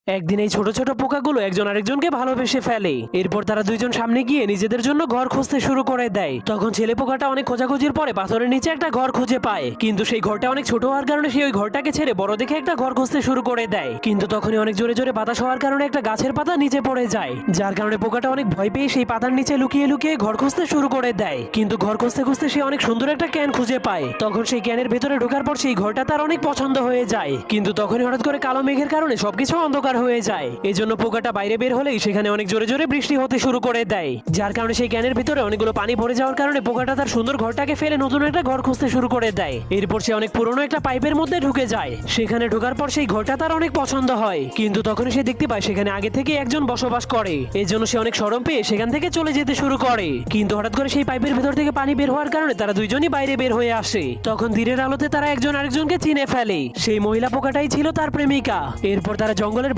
একদিন এই ছোট ছোট পোকাগুলো একজন আরেকজনকে ভালোবেসে ফেলে। এরপর তারা দুইজন সামনে গিয়ে নিজেদের জন্য ঘর খুঁজতে শুরু করে দেয়। তখন ছেলে পোকাটা অনেক খোঁজাখুঁজির পরে পাথরের নিচে একটা ঘর খুঁজে পায়, কিন্তু সেই ঘরটা অনেক ছোট হওয়ার কারণে সে ওই ঘরটাকে ছেড়ে বড় দেখে একটা ঘর খুঁজতে শুরু করে দেয়। কিন্তু তখনই অনেক জোরে জোরে বাতাস হওয়ার কারণে একটা গাছের পাতা নিচে পড়ে যায়, যার কারণে পোকাটা অনেক ভয় পেয়ে সেই পাতার নিচে লুকিয়ে লুকিয়ে ঘর খুঁজতে শুরু করে দেয়। কিন্তু ঘর খুঁজতে খুঁজতে সে অনেক সুন্দর একটা ক্যান খুঁজে পায়। তখন সেই ক্যানের ভেতরে ঢোকার পর সেই ঘরটা তার অনেক পছন্দ হয়ে যায়। কিন্তু তখনই হঠাৎ করে কালো মেঘের কারণে সবকিছু অন্ধকার হয়ে যায়। এজন্য পোকাটা বাইরে বের হলেই সেখানে অনেক জোরে জোরে বৃষ্টি হতে শুরু করে দেয়, যার কারণে সেই ক্যানের ভিতরে অনেকগুলো পানি ভরে যাওয়ার কারণে পোকাটা তার সুন্দর ঘরটাকে ফেলে নতুন একটা ঘর খুঁজতে শুরু করে দেয়। এরপর সে অনেক পুরনো একটা পাইপের মধ্যে ঢুকে যায়। সেখানে ঢোকার পর সেই ঘরটা তার অনেক পছন্দ হয়, কিন্তু তখনই সে দেখতে পায় সেখানে আগে থেকে একজন বসবাস করে। এজন্য সে অনেক শরম পেয়ে সেখান থেকে চলে যেতে শুরু করে। কিন্তু হঠাৎ করে সেই পাইপের ভিতর থেকে পানি বের হওয়ার কারণে তারা দুইজনই বাইরে বের হয়ে আসে। তখন দিনের আলোতে তারা একজন আরেকজনকে চিনে ফেলে। সেই মহিলা পোকাটাই ছিল তার প্রেমিকা। এরপর তারা জঙ্গলের